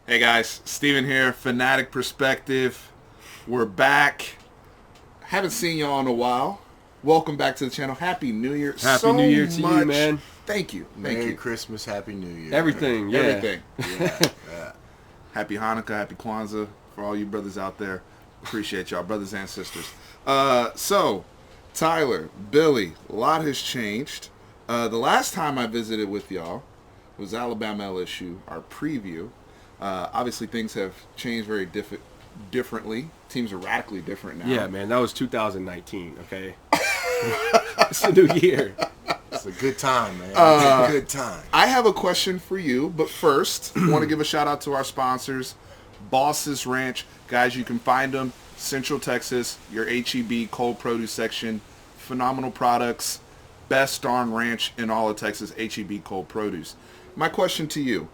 Hey guys, Steven here, Fanatic Perspective. We're back. Haven't seen y'all in a while. Welcome back to the channel. Happy New Year. Happy New Year to you, man. Thank you. Merry Christmas, Happy New Year. Everything, yeah. Everything. Yeah. Happy Hanukkah, Happy Kwanzaa for all you brothers out there. Appreciate y'all, brothers and sisters. So, Tyler, Billy, a lot has changed. The last time I visited with y'all was Alabama LSU, our preview. Obviously, things have changed very differently. Teams are radically different now. Yeah, man, that was 2019, okay? It's a new year. It's a good time, man. It's a good time. I have a question for you, but first, I want to give a shout out to our sponsors, Boss's Ranch. Guys, you can find them, Central Texas, your HEB cold produce section. Phenomenal products, best darn ranch in all of Texas, HEB cold produce. My question to you.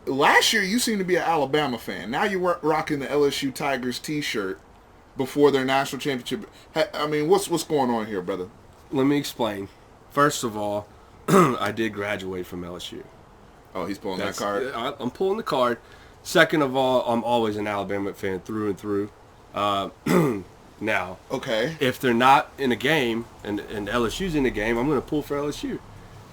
Last year, you seemed to be an Alabama fan. Now you're rocking the LSU Tigers T-shirt before their national championship. I mean, what's going on here, brother? Let me explain. First of all, I did graduate from LSU. Oh, he's pulling that card? I'm pulling the card. Second of all, I'm always an Alabama fan through and through. Now, okay, if they're not in a game and LSU's in a game, I'm going to pull for LSU.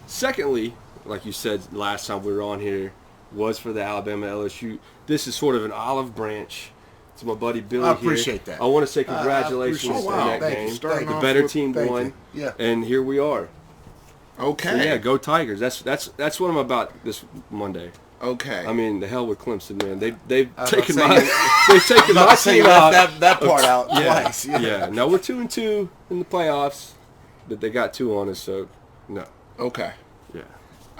Secondly, like you said last time we were on here, was for the Alabama LSU. This is sort of an olive branch. It's my buddy Billy here. I appreciate that. I want to say congratulations on that game. The better team won, and here we are. Okay. So yeah, go Tigers. That's what I'm about this Monday. Okay. I mean, the hell with Clemson, man. They've taken my team out. That part out twice. Yeah. Now we're 2-2 in the playoffs, but they got 2 on us, so no. Okay. Yeah.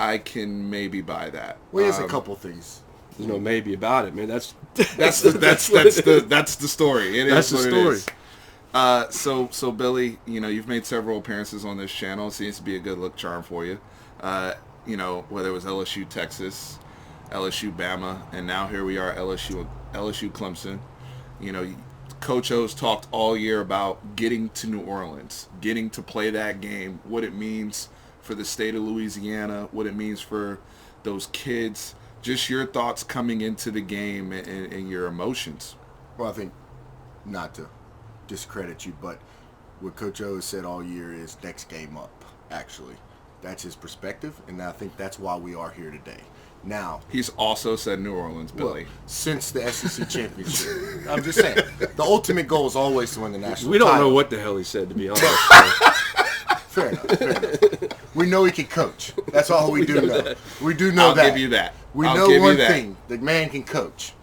I can maybe buy that. Well, here's a couple things. There's no maybe about it, man. That's the story. That's the story. So Billy, you've made several appearances on this channel. It seems to be a good look charm for you. Whether it was LSU Texas, LSU Bama, and now here we are, LSU Clemson. Coach O's talked all year about getting to New Orleans, getting to play that game, what it means for the state of Louisiana, what it means for those kids. Just your thoughts coming into the game and your emotions. Well, I think, not to discredit you, but what Coach O has said all year is next game up, actually. That's his perspective, and I think that's why we are here today. Now, he's also said New Orleans, Billy. Well, since the SEC championship. I'm just saying, the ultimate goal is always to win the national We don't title. know what the hell he said, to be honest. Fair enough. We know he can coach. That's all we do know. We do know that. I'll give you that. We know one thing. The man can coach.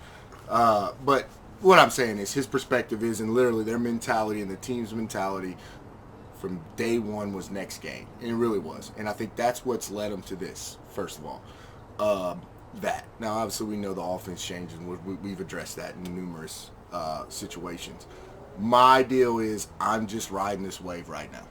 But what I'm saying is his perspective is, and literally their mentality and the team's mentality from day one was next game. And it really was. And I think that's what's led them to this, first of all. That. Now, obviously, we know the offense changed, and we've addressed that in numerous situations. My deal is I'm just riding this wave right now.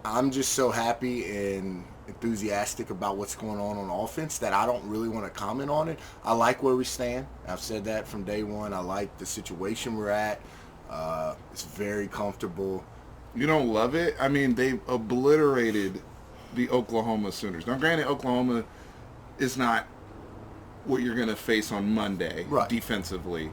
I'm just so happy and enthusiastic about what's going on offense that I don't really want to comment on it. I like where we stand. I've said that from day one. I like the situation we're at. It's very comfortable. You don't love it? I mean, they obliterated the Oklahoma Sooners. Now, granted, Oklahoma is not what you're going to face on Monday defensively.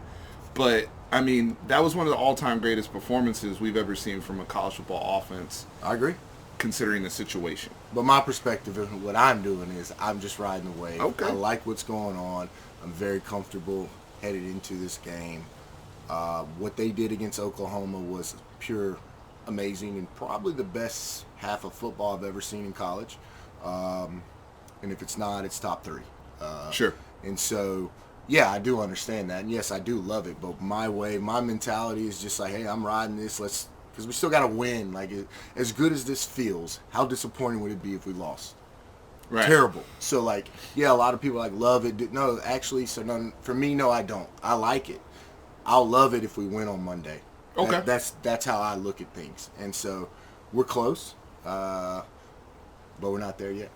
But, I mean, that was one of the all-time greatest performances we've ever seen from a college football offense. I agree. Considering the situation. But my perspective and what I'm doing is I'm just riding the wave. Okay. I like what's going on. I'm very comfortable headed into this game. What they did against Oklahoma was pure amazing and probably the best half of football I've ever seen in college. And if it's not, it's top 3. Sure. And so, yeah, I do understand that. And yes, I do love it. But my mentality is just like, hey, I'm riding this. Because we still got to win. Like, as good as this feels, how disappointing would it be if we lost? Right. Terrible. So, like, yeah, a lot of people, like, love it. No, actually, for me, no, I don't. I like it. I'll love it if we win on Monday. Okay. That's how I look at things. And so, we're close, but we're not there yet.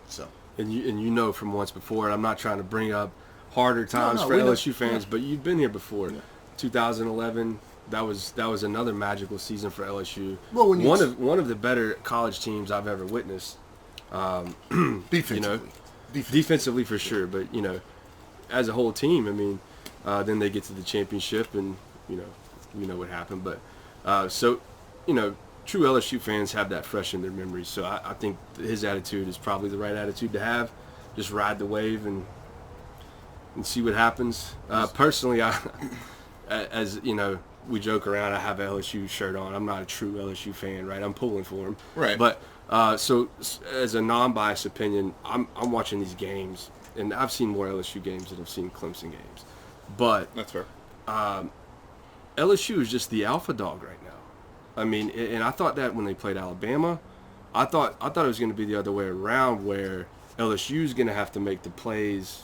So. And you know from once before, and I'm not trying to bring up harder times for LSU fans, but you've been here before. Yeah. 2011, that was another magical season for LSU. Well, one of the better college teams I've ever witnessed. Defensively. defensively for sure. But as a whole team, I mean, then they get to the championship, and we know what happened. But true LSU fans have that fresh in their memories. So I think his attitude is probably the right attitude to have. Just ride the wave and see what happens. Personally, as we joke around, I have an LSU shirt on. I'm not a true LSU fan, right? I'm pulling for him. Right. But so as a non-biased opinion, I'm watching these games, and I've seen more LSU games than I've seen Clemson games. But That's fair. LSU is just the alpha dog right now. I mean, and I thought that when they played Alabama, I thought it was going to be the other way around, where LSU is going to have to make the plays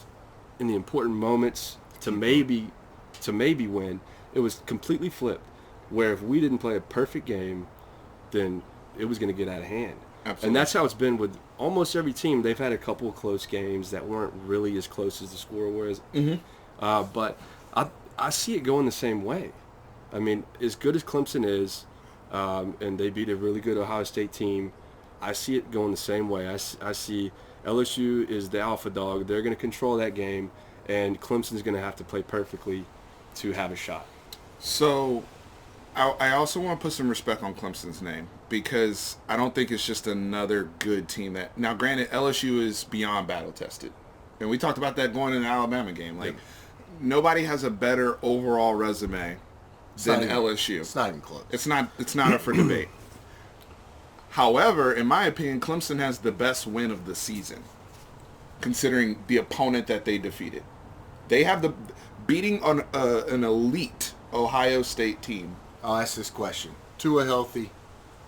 in the important moments to maybe win. It was completely flipped, where if we didn't play a perfect game, then it was going to get out of hand. Absolutely. And that's how it's been with almost every team. They've had a couple of close games that weren't really as close as the score was. Mm-hmm. But I see it going the same way. I mean, as good as Clemson is, and they beat a really good Ohio State team, I see it going the same way. I see LSU is the alpha dog. They're going to control that game, and Clemson's going to have to play perfectly to have a shot. So I also want to put some respect on Clemson's name, because I don't think it's just another good team that... Now, granted, LSU is beyond battle-tested. And we talked about that going in the Alabama game. Nobody has a better overall resume than LSU. It's not even close. It's not up for debate. However, in my opinion, Clemson has the best win of the season, considering the opponent that they defeated. They have the beating on an elite Ohio State team. I'll ask this question. Tua healthy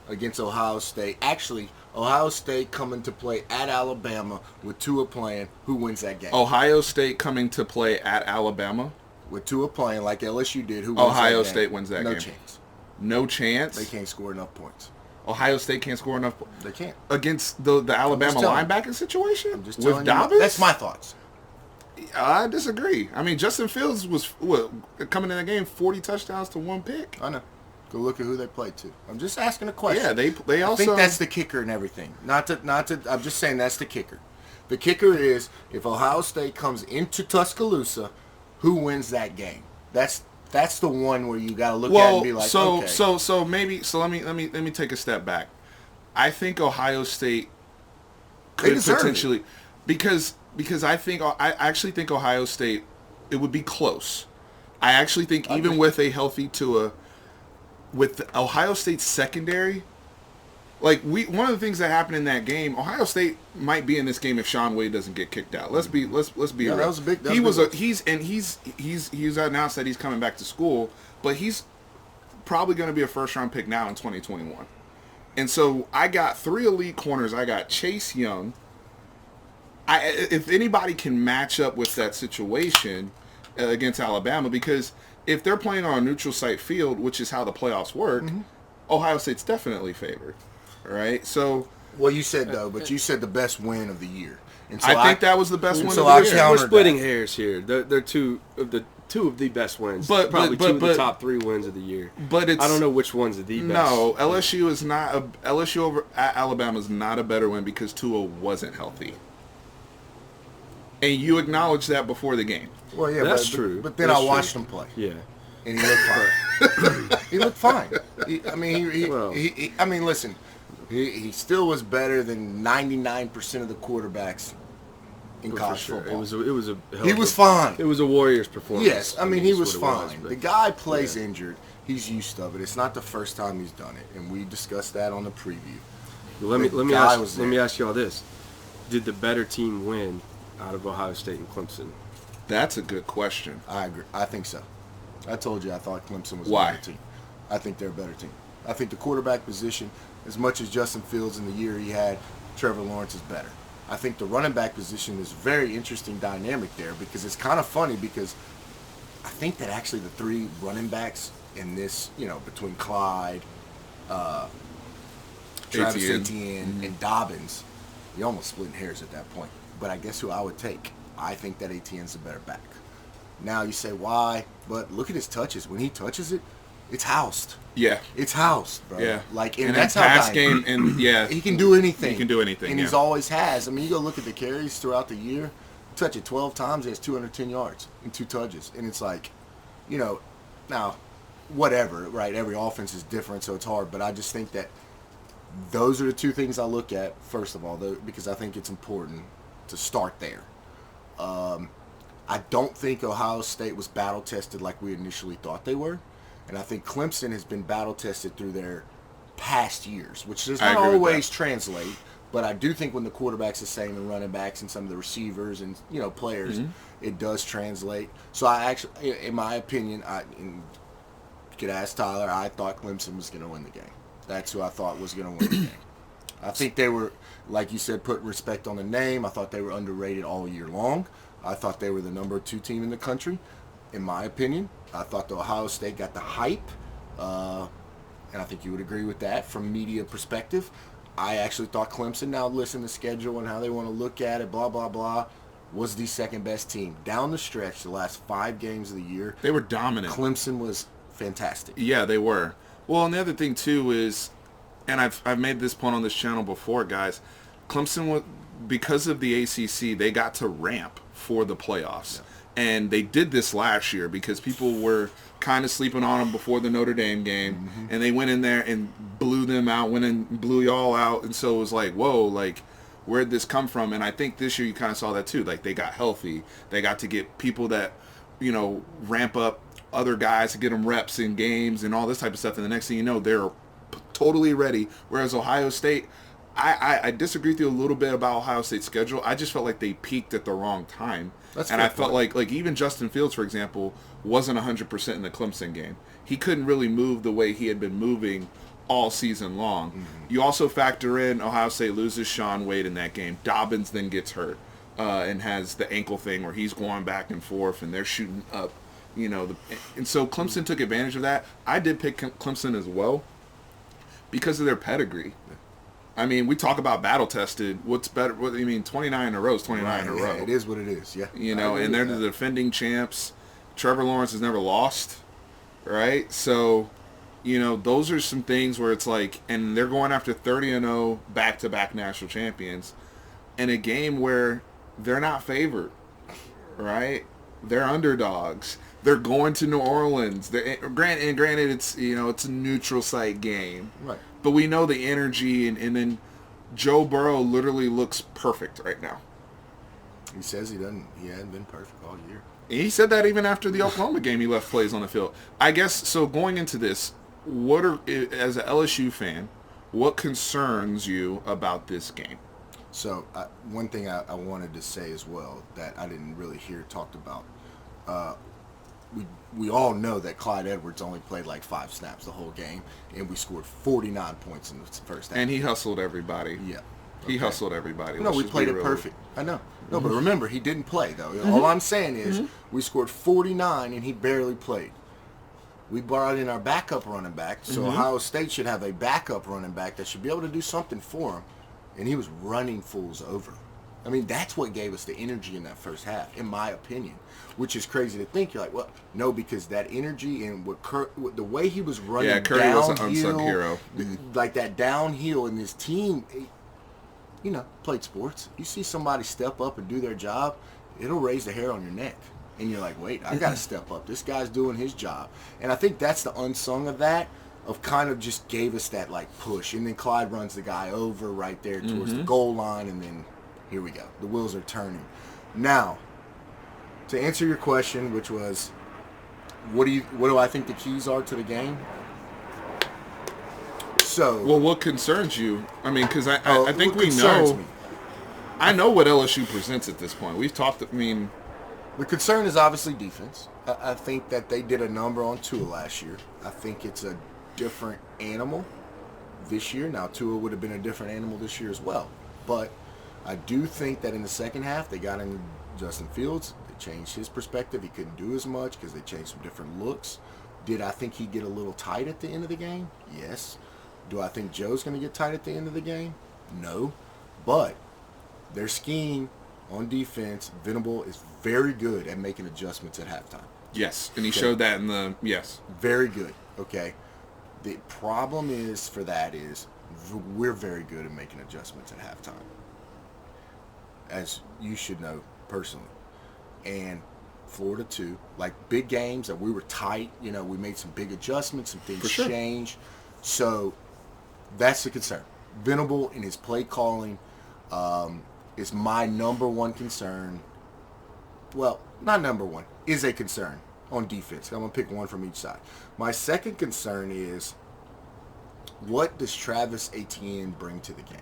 against Ohio State. Actually, Ohio State coming to play at Alabama with Tua playing. Who wins that game? Ohio State coming to play at Alabama? With Tua playing like LSU did. Who wins Ohio that game? State wins that game. No chance. No chance? They can't score enough points. Ohio State can't score enough They can't. against the Alabama linebacker situation? I'm just with telling you. Dobbins? That's my thoughts. I disagree. I mean, Justin Fields was coming in the game 40 touchdowns to 1 pick. I know. Go look at who they played to. I'm just asking a question. Yeah, they also... I think that's the kicker and everything. Not to. I'm just saying that's the kicker. The kicker is if Ohio State comes into Tuscaloosa, who wins that game? That's the one where you got to look at it and be like, okay. So let me take a step back. I think Ohio State could potentially, because I actually think Ohio State, it would be close. I actually think even with a healthy Tua, with the Ohio State's secondary, one of the things that happened in that game, Ohio State might be in this game if Sean Wade doesn't get kicked out. Let's be real. That was a big. He's announced that he's coming back to school, but he's probably going to be a first-round pick now in 2021. And so I got 3 elite corners. I got Chase Young. If anybody can match up with that situation against Alabama, because if they're playing on a neutral site field, which is how the playoffs work, Ohio State's definitely favored, right? So, well, you said but you said the best win of the year. And so I think that was the best win of the year. We're splitting hairs here. They're two of the best wins. Probably two of the top 3 wins of the year. But I don't know which one's the best. No, LSU is not LSU over at Alabama is not a better win because Tua wasn't healthy. And you acknowledged that before the game. Well, yeah, that's true. But then I watched him play. Yeah, and he looked fine. He looked fine. Listen, he still was better than 99% of the quarterbacks in college football. He was fine. It was a Warriors performance. Yes, he was fine. The guy plays injured. He's used to it. It's not the first time he's done it, and we discussed that on the preview. Let me ask y'all this: did the better team win out of Ohio State and Clemson? That's a good question. I agree. I think so. I told you I thought Clemson was a better team. I think they're a better team. I think the quarterback position, as much as Justin Fields in the year he had, Trevor Lawrence is better. I think the running back position is a very interesting dynamic there, because it's kind of funny because I think that actually the 3 running backs in this, between Clyde, Travis Etienne, and Dobbins, you're almost splitting hairs at that point. But I guess who I would take? I think that Etienne's a better back. Now you say why, but look at his touches. When he touches it, It's housed. Yeah. It's housed, bro. Yeah. Like, and that's in how pass game, and he can do anything. He can do anything, and he's always has. I mean, you go look at the carries throughout the year. Touch it 12 times, he has 210 yards and 2 touches, and it's like, now, whatever, right? Every offense is different, so it's hard. But I just think that those are the two things I look at first of all, because I think it's important to start there. I don't think Ohio State was battle tested like we initially thought they were. And I think Clemson has been battle tested through their past years, which does not always translate. But I do think when the quarterback's the same and running backs and some of the receivers and players, it does translate. So I actually, in my opinion, you could ask Tyler, I thought Clemson was going to win the game. That's who I thought was going to win the game. I think they were, like you said, putting respect on the name. I thought they were underrated all year long. I thought they were the number 2 team in the country, in my opinion. I thought the Ohio State got the hype, and I think you would agree with that from media perspective. I actually thought Clemson, now listen to schedule and how they want to look at it, blah, blah, blah, was the second best team. Down the stretch, the last 5 games of the year, they were dominant. Clemson was fantastic. Yeah, they were. Well, and the other thing, too, is, and I've made this point on this channel before, guys, Clemson, because of the ACC, they got to ramp for the playoffs. Yeah. And they did this last year because people were kind of sleeping on them before the Notre Dame game. And they went in there and blew them out, went and blew y'all out. And so it was like, whoa, like, where'd this come from? And I think this year you kind of saw that too. Like, they got healthy. They got to get people that, ramp up other guys to get them reps in games and all this type of stuff. And the next thing you know, they're totally ready. Whereas Ohio State, I disagree with you a little bit about Ohio State's schedule. I just felt like they peaked at the wrong time. And I felt like even Justin Fields, for example, wasn't 100% in the Clemson game. He couldn't really move the way he had been moving all season long. You also factor in Ohio State loses Shaun Wade in that game. Dobbins then gets hurt and has the ankle thing where he's going back and forth and they're shooting up. And so Clemson took advantage of that. I did pick Clemson as well because of their pedigree. I mean, we talk about battle tested. What's better? 29 in a row is 29 in a row. It is what it is. Yeah. And they're the defending champs. Trevor Lawrence has never lost, right? So, those are some things where it's like, and they're going after 30-0 back-to-back national champions in a game where they're not favored, right? They're underdogs. They're going to New Orleans. Granted, it's it's a neutral site game, right? But we know the energy, and then Joe Burrow literally looks perfect right now. He says he hadn't been perfect all year. He said that even after the Oklahoma game, he left plays on the field. I guess so. Going into this, as an LSU fan, what concerns you about this game? So one thing I wanted to say as well that I didn't really hear talked about. We all know that Clyde Edwards only played like 5 snaps the whole game, and we scored 49 points in the first half. And he hustled everybody. Yeah. He hustled everybody. No, we played it perfect. I know. No, but remember, he didn't play, though. All I'm saying is we scored 49, and he barely played. We brought in our backup running back, so Ohio State should have a backup running back that should be able to do something for him, and he was running fools over. I mean, that's what gave us the energy in that first half, in my opinion, which is crazy to think. You're like, well, no, because that energy and the way he was running downhill. Yeah, Curry was an unsung hero. Like that downhill, and his team, played sports. You see somebody step up and do their job, it'll raise the hair on your neck. And you're like, wait, I got to step up. This guy's doing his job. And I think that's the unsung of that, of kind of just gave us that, like, push. And then Clyde runs the guy over right there towards the goal line, and then here we go. The wheels are turning. Now, to answer your question, which was, what do I think the keys are to the game? So, well, what concerns you? I mean, because I think we know. I know what LSU presents at this point. We've talked. The concern is obviously defense. I think that they did a number on Tua last year. I think it's a different animal this year. Now, Tua would have been a different animal this year as well. But I do think that in the second half, they got in Justin Fields. They changed his perspective. He couldn't do as much because they changed some different looks. Did I think he'd get a little tight at the end of the game? Yes. Do I think Joe's going to get tight at the end of the game? No. But their scheme on defense, Venable is very good at making adjustments at halftime. Yes, and he showed that in the, yes. Very good. Okay? The problem is for that is we're very good at making adjustments at halftime, as you should know personally. And Florida too, like big games that we were tight, we made some big adjustments, some things changed. So that's the concern. Venable in his play calling is my number one concern. Well, not number one, is a concern on defense. I'm going to pick one from each side. My second concern is, what does Travis Etienne bring to the game?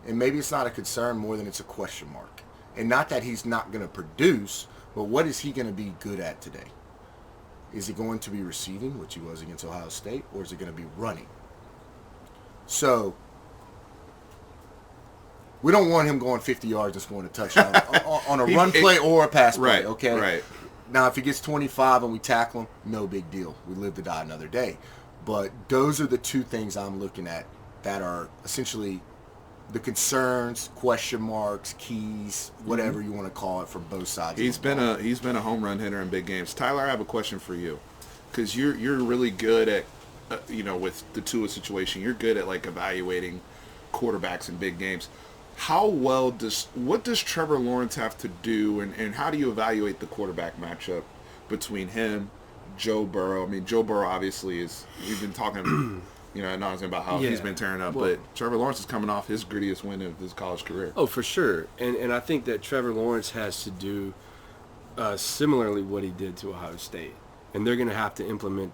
And maybe it's not a concern more than it's a question mark. And not that he's not going to produce, but what is he going to be good at today? Is he going to be receiving, which he was against Ohio State, or is he going to be running? So, we don't want him going 50 yards and scoring a touchdown on a run play or a pass play, okay? Right. Now, if he gets 25 and we tackle him, no big deal. We live to die another day. But those are the two things I'm looking at that are essentially the concerns, question marks, keys, whatever you want to call it, for both sides. He's been a home run hitter in big games. Tyler, I have a question for you, because you're really good at with the Tua situation. You're good at like evaluating quarterbacks in big games. What does Trevor Lawrence have to do, and how do you evaluate the quarterback matchup between him, Joe Burrow? I mean, Joe Burrow obviously we've been talking, about how he's been tearing up, but Trevor Lawrence is coming off his grittiest win of his college career. Oh, for sure. And I think that Trevor Lawrence has to do similarly what he did to Ohio State. And they're going to have to implement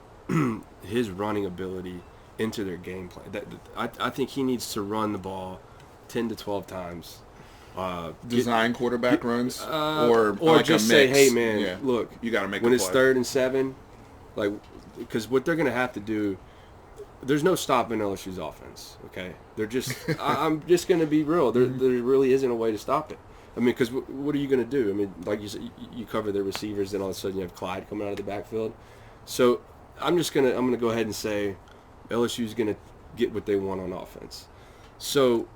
his running ability into their game plan. I think he needs to run the ball 10 to 12 times. Design quarterback runs, or like just a say, mix. hey man, look, you got to make when a it's play. 3rd and 7, like, because what they're going to have to do, there's no stopping LSU's offense. Okay, they're just, I'm just going to be real. There really isn't a way to stop it. I mean, because what are you going to do? I mean, like you said, you cover the receivers, then all of a sudden you have Clyde coming out of the backfield. So I'm going to go ahead and say LSU's going to get what they want on offense. So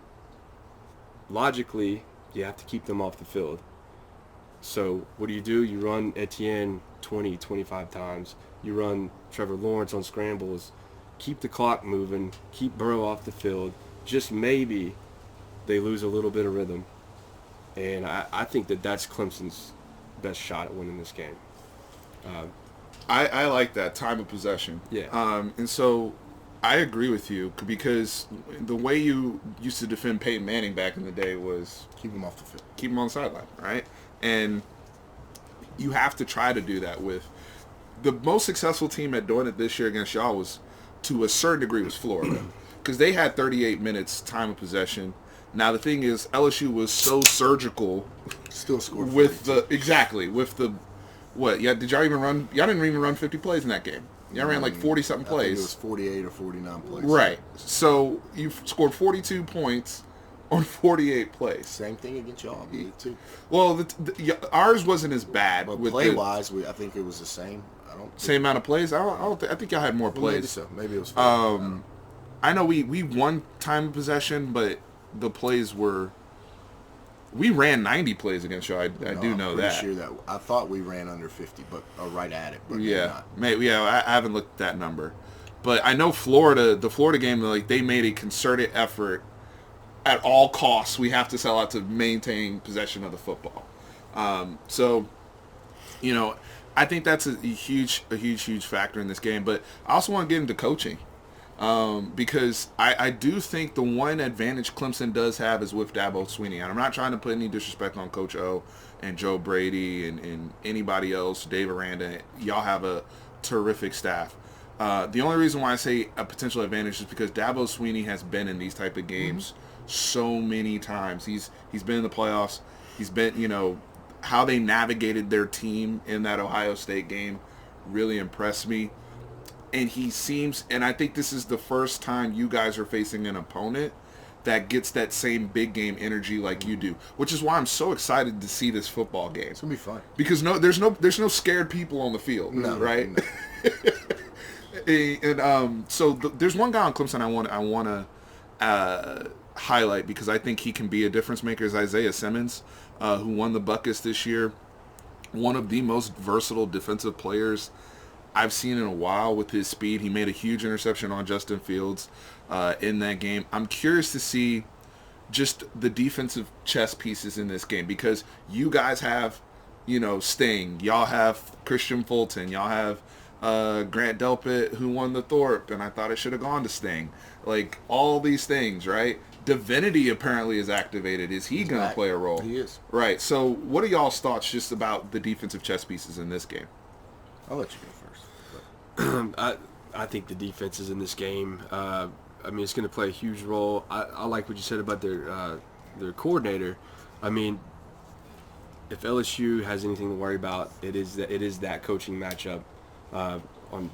logically, you have to keep them off the field. So what do? You run Etienne 20, 25 times. You run Trevor Lawrence on scrambles. Keep the clock moving. Keep Burrow off the field. Just maybe they lose a little bit of rhythm. And I think that's Clemson's best shot at winning this game. I like that time of possession. Yeah. And so I agree with you, because the way you used to defend Peyton Manning back in the day was keep him off the field, keep him on the sideline, right? And you have to try to do that with the most successful team at doing it this year against y'all was, to a certain degree, was Florida, because they had 38 minutes time of possession. Now the thing is, LSU was so surgical, still scored with what? Yeah, did y'all even run? Y'all didn't even run 50 plays in that game. Y'all ran like 40-something plays. I think it was 48 or 49 plays. Right. So you scored 42 points on 48 plays. Same thing against y'all, I believe, too. Well, ours wasn't as bad. But play-wise, I think it was the same. Same amount of plays? I think y'all had more plays. Maybe so. Maybe it was 40. I know we won time of possession, but the plays were... We ran 90 plays against y'all. I do know that. I'm pretty sure that. I thought we ran under 50, but right at it. But yeah, I haven't looked at that number, but I know the Florida game, like, they made a concerted effort. At all costs, we have to sell out to maintain possession of the football. So, I think that's a huge factor in this game. But I also want to get into coaching. Because I do think the one advantage Clemson does have is with Dabo Swinney. And I'm not trying to put any disrespect on Coach O and Joe Brady and anybody else, Dave Aranda. Y'all have a terrific staff. The only reason why I say a potential advantage is because Dabo Swinney has been in these type of games so many times. He's been in the playoffs. He's been, how they navigated their team in that Ohio State game really impressed me. And and I think this is the first time you guys are facing an opponent that gets that same big game energy like you do, which is why I'm so excited to see this football game. It's gonna be fun because there's no scared people on the field, right? No. So there's one guy on Clemson I want to highlight because I think he can be a difference maker. Is Isaiah Simmons, who won the Buckets this year, one of the most versatile defensive players I've seen in a while with his speed. He made a huge interception on Justin Fields in that game. I'm curious to see just the defensive chess pieces in this game, because you guys have, Sting. Y'all have Christian Fulton. Y'all have Grant Delpit, who won the Thorpe, and I thought it should have gone to Sting. Like, all these things, right? Divinity apparently is activated. Is he going to play a role? He is. Right. So what are y'all's thoughts just about the defensive chess pieces in this game? I'll let you go first. I think the defenses in this game, it's going to play a huge role. I like what you said about their coordinator. I mean, if LSU has anything to worry about, it is that coaching matchup on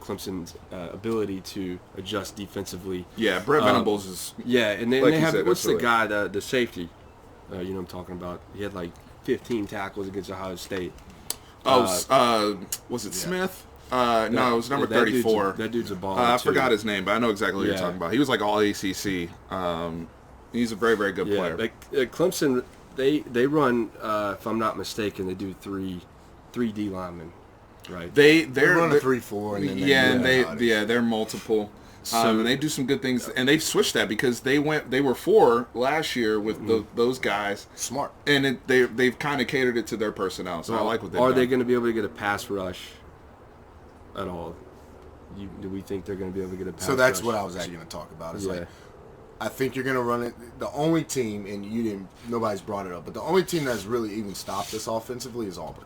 Clemson's ability to adjust defensively. Yeah, Brett Venables is. Yeah, and like they have said, what's the absolutely. guy, the safety? What I'm talking about. He had like 15 tackles against Ohio State. Was it Smith? No, it was number 34. That dude's a baller. I forgot his name, but I know exactly what you're talking about. He was like all ACC. He's a very, very good player. Like, Clemson, they run, if I'm not mistaken, they do three D linemen, right? They run a 3-4, and then they're multiple. And they do some good things, and they've switched that because they were 4 last year with those guys. Smart. And they've kind of catered it to their personnel. So I like what they've done. Are they going to be able to get a pass rush at all? Do we think they're going to be able to get a pass rush? So that's what I was actually going to talk about. Is like, I think you're going to run it. The only team, and nobody's brought it up, but the only team that's really even stopped us offensively is Auburn.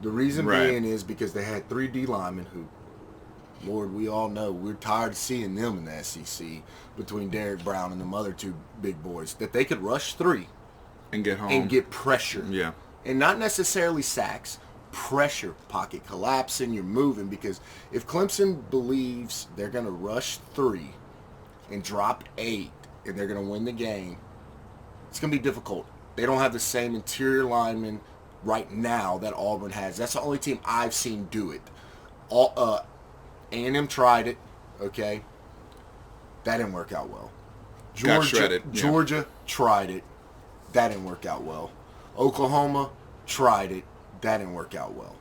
The reason being is because they had 3 D linemen who, Lord, we all know we're tired of seeing them in the SEC between Derek Brown and the other 2 big boys, that they could rush 3 and get home and get pressure. Yeah. And not necessarily sacks, pressure, pocket collapsing, you're moving, because if Clemson believes they're going to rush 3 and drop 8 and they're going to win the game, it's going to be difficult. They don't have the same interior linemen right now that Auburn has. That's the only team I've seen do it. A&M tried it, okay? That didn't work out well. Got shredded. Yeah. Georgia tried it. That didn't work out well. Oklahoma tried it. That didn't work out well.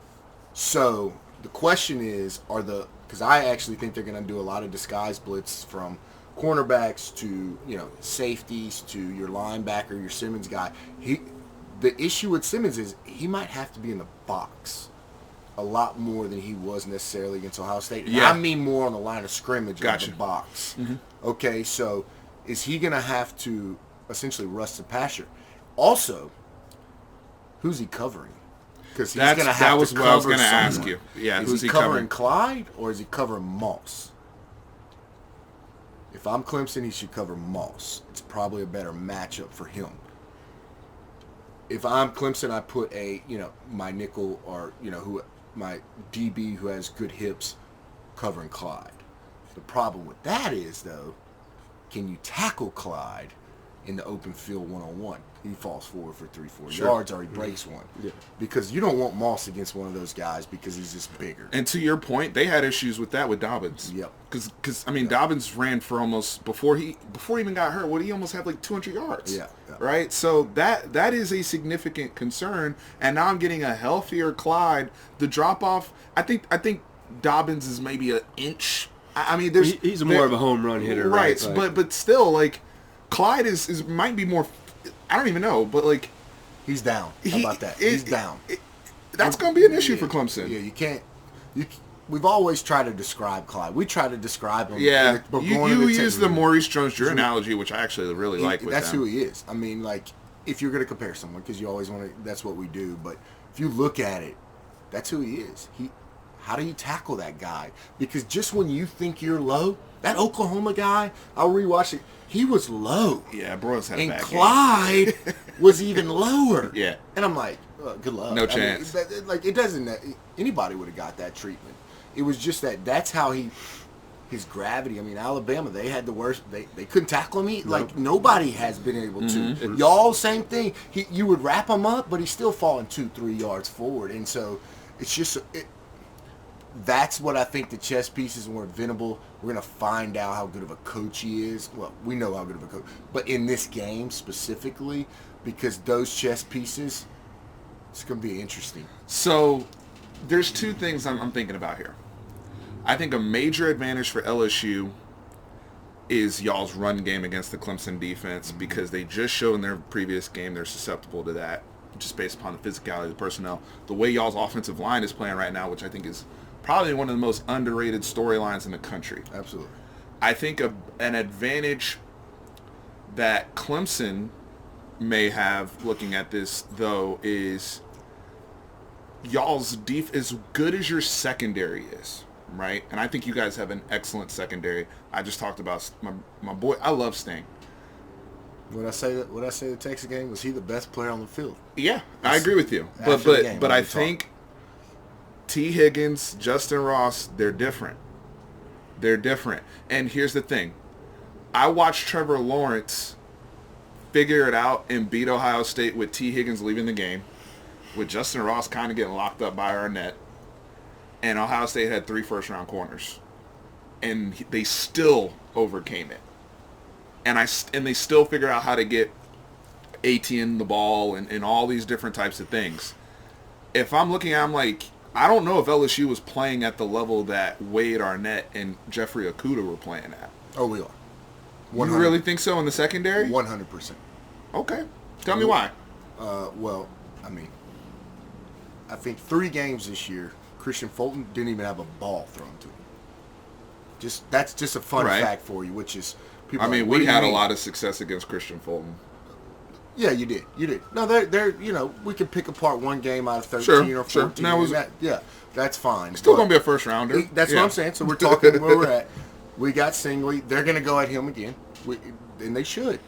So the question is, because I actually think they're going to do a lot of disguise blitz from cornerbacks to safeties to your linebacker, your Simmons guy. The issue with Simmons is he might have to be in the box a lot more than he was necessarily against Ohio State. And I mean more on the line of scrimmage in the box. Mm-hmm. Okay, so is he going to have to essentially rush the passer? Also, who's he covering? Because he's going to have to cover what I was going to someone. ask you. Yeah, is who's he covering Clyde or is he covering Moss? If I'm Clemson, he should cover Moss. It's probably a better matchup for him. If I'm Clemson, I put my nickel or my DB who has good hips covering Clyde. The problem with that is, though, can you tackle Clyde in the open field one-on-one? He falls forward for 3-4 yards or he breaks one. Yeah. Because you don't want Moss against one of those guys because he's just bigger. And to your point, they had issues with that with Dobbins. Yep. Because Dobbins ran for almost, before he even got hurt, he almost had like 200 yards. Yeah. Right? So that is a significant concern. And now I'm getting a healthier Clyde. The drop-off, I think Dobbins is maybe an inch. He's more of a home run hitter. Right. But still, like, Clyde is might be more, I don't even know, but like, he's down. How about that? He's down. That's going to be an issue for Clemson. Yeah, you can't. We've always tried to describe Clyde. We try to describe him. Yeah, you use the Maurice Jones-Drew analogy, which I actually really like with that's them. who he is. I mean, like, if you're going to compare someone, because you always want to, that's what we do. But if you look at it, that's who he is. How do you tackle that guy? Because just when you think you're low, that Oklahoma guy, I'll rewatch it. He was low. Yeah, Broyles had a bad Clyde was even lower. Yeah. And I'm like, good luck. No chance. It doesn't. Anybody would have got that treatment. It was just that's how his gravity. I mean, Alabama, they had the worst. They couldn't tackle him. Like, nobody has been able to. Mm-hmm. Y'all, same thing. You would wrap him up, but he's still falling 2-3 yards forward. And so it's just that's what I think the chess pieces were. Venable. We're going to find out how good of a coach he is. Well, we know how good of a coach. But in this game specifically, because those chess pieces, it's going to be interesting. So there's two things I'm thinking about here. I think a major advantage for LSU is y'all's run game against the Clemson defense because they just showed in their previous game they're susceptible to that just based upon the physicality of the personnel. The way y'all's offensive line is playing right now, which I think is probably one of the most underrated storylines in the country. Absolutely. I think an advantage that Clemson may have looking at this, though, is y'all's as good as your secondary is, right? And I think you guys have an excellent secondary. I just talked about my boy. I love Sting. When I say the Texas game, was he the best player on the field? Yeah, I agree with you. But I think T. Higgins, Justin Ross, they're different. They're different. And here's the thing. I watched Trevor Lawrence figure it out and beat Ohio State with T. Higgins leaving the game, with Justin Ross kind of getting locked up by Arnett, and Ohio State had 3 first-round corners. And they still overcame it. And they still figured out how to get Etienne the ball and all these different types of things. If I'm looking at them like, I don't know if LSU was playing at the level that Wade Arnett and Jeffrey Okudah were playing at. Oh, we are. 100. You really think so in the secondary? 100%. Okay. Tell me why. Well, I mean, I think 3 games this year, Christian Fulton didn't even have a ball thrown to him. That's just a fun fact for you, which is people. I mean, we had a lot of success against Christian Fulton. Yeah, you did. No, they're we can pick apart one game out of 13 or 14. Sure. That's fine. Still going to be a first rounder. That's what I'm saying. So we're talking where we're at. We got Singley. They're going to go at him again, and they should.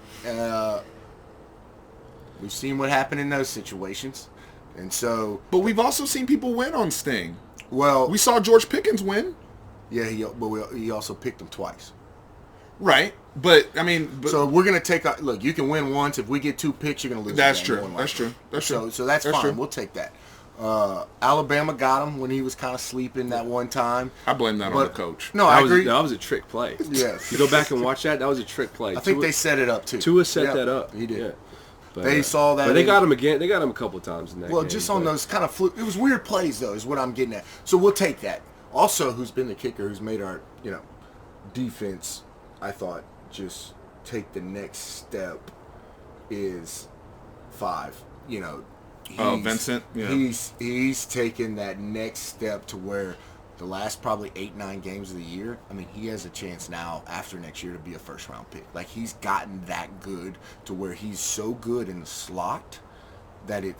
We've seen what happened in those situations, and so. But we've also seen people win on Sting. Well, we saw George Pickens win. Yeah, he also picked him twice. Right, but I mean, so we're gonna take. Look, you can win once. If we get 2 picks, you're gonna lose. That's true. That's true. So that's fine. True. We'll take that. Alabama got him when he was kind of sleeping that one time. I blame that on the coach. No, I agree. That was a trick play. Yes. You go back and watch that. That was a trick play. I think they set it up too. Tua set that up. He did. Yeah. But, they saw that. But they got him again. They got him a couple of times in that game. Well, just on those kind of fluke. It was weird plays though, is what I'm getting at. So we'll take that. Also, who's been the kicker, who's made our defense, I thought, just take the next step is 5. Vincent. Yeah. He's taken that next step to where the last probably 8-9 games of the year, I mean, he has a chance now after next year to be a first-round pick. Like, he's gotten that good to where he's so good in the slot that it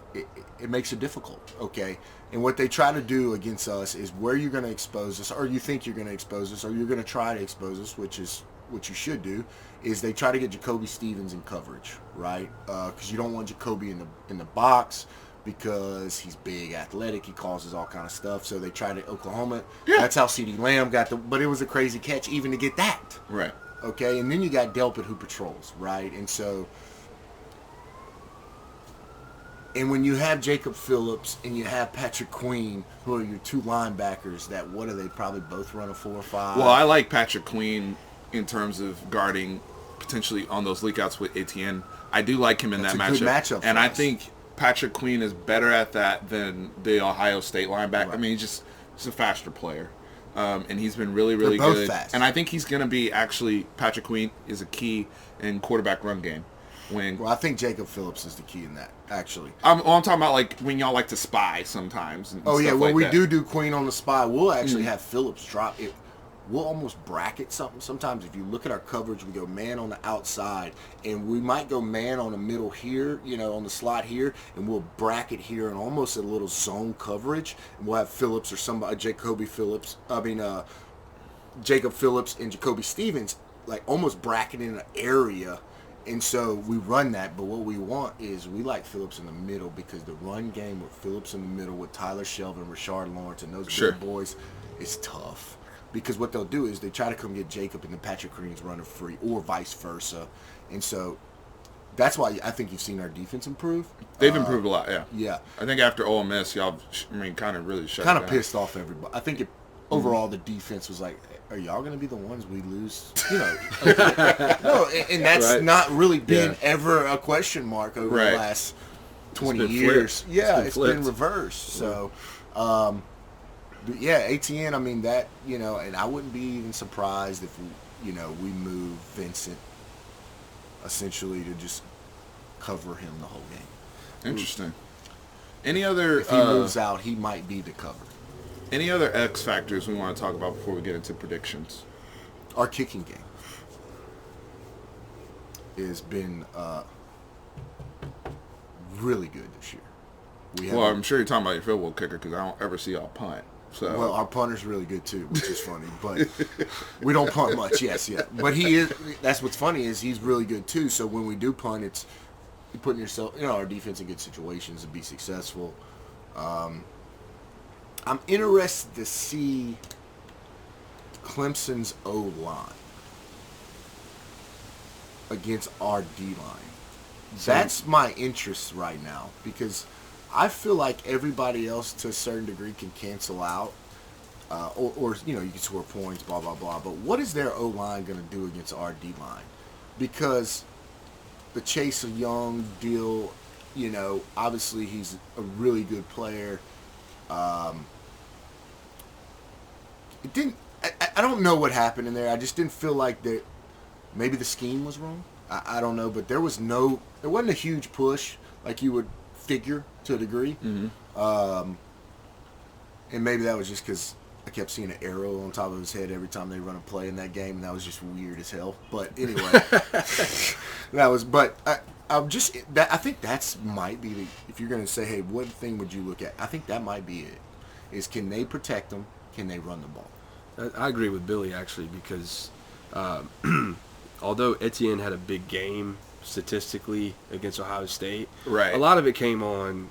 makes it difficult, okay? And what they try to do against us is where you're going to expose us, or you think you're going to expose us, or you're going to try to expose us, which is what you should do, is they try to get Jacoby Stevens in coverage, right? Because you don't want Jacoby in the box because he's big, athletic, he causes all kind of stuff. So they tried at Oklahoma. Yeah. That's how CeeDee Lamb got but it was a crazy catch even to get that. Right. Okay, and then you got Delpit who patrols, right? And so, and when you have Jacob Phillips and you have Patrick Queen, who are your 2 linebackers that, what are they, probably both run a 4 or 5? Well, I like Patrick Queen in terms of guarding potentially on those leakouts with Etienne. I do like him in that matchup. Good matchup and I think Patrick Queen is better at that than the Ohio State linebacker. Right. I mean, he's a faster player. And he's been really, really good. Fast. And I think he's going to be Patrick Queen is a key in quarterback run game. Well, I think Jacob Phillips is the key in that, actually. I'm talking about like when y'all like to spy sometimes. And when like we that. do Queen on the spy, we'll actually have Phillips drop it. We'll almost bracket something. Sometimes if you look at our coverage, we go man on the outside, and we might go man on the middle here, on the slot here, and we'll bracket here and almost a little zone coverage. And we'll have Phillips or somebody, Jacob Phillips and Jacoby Stevens, like almost bracketing an area. And so we run that, but what we want is we like Phillips in the middle because the run game with Phillips in the middle with Tyler Shelvin, Rashard Lawrence, and those big boys is tough. Because what they'll do is they try to come get Jacob and then Patrick Green's running free or vice versa. And so that's why I think you've seen our defense improve. They've improved a lot, yeah. Yeah. I think after Ole Miss, y'all, kind of really shut it down. Kind of pissed off everybody. I think overall the defense was like, are y'all going to be the ones we lose? No, and that's not really been ever a question mark over the last 20 years. Flipped. Yeah, it's been reversed. So, Yeah, ATN, I mean, that, and I wouldn't be even surprised if, we move Vincent essentially to just cover him the whole game. Interesting. Any other... If he moves out, he might be the cover. Any other X factors we want to talk about before we get into predictions? Our kicking game has been really good this year. Well, I'm sure you're talking about your field goal kicker because I don't ever see y'all punt. So. Well, our punter's really good too, which is funny. But we don't punt much, yes. But he is. That's what's funny is he's really good too. So when we do punt, it's putting yourself, our defense in good situations to be successful. I'm interested to see Clemson's O-line against our D-line. That's my interest right now because I feel like everybody else to a certain degree can cancel out or you can score points, blah, blah, blah. But what is their O-line going to do against our D-line? Because the Chase Young deal, obviously he's a really good player. It didn't. I don't know what happened in there. I just didn't feel like that. Maybe the scheme was wrong. I don't know, but there wasn't a huge push like you would figure to a degree. Mm-hmm. And maybe that was just because I kept seeing an arrow on top of his head every time they run a play in that game, and that was just weird as hell. But anyway, that was. But I think that's might be the. If you're going to say, hey, what thing would you look at? I think that might be it. Is can they protect them? Can they run the ball? I agree with Billy actually because although Etienne had a big game statistically against Ohio State, right, a lot of it came on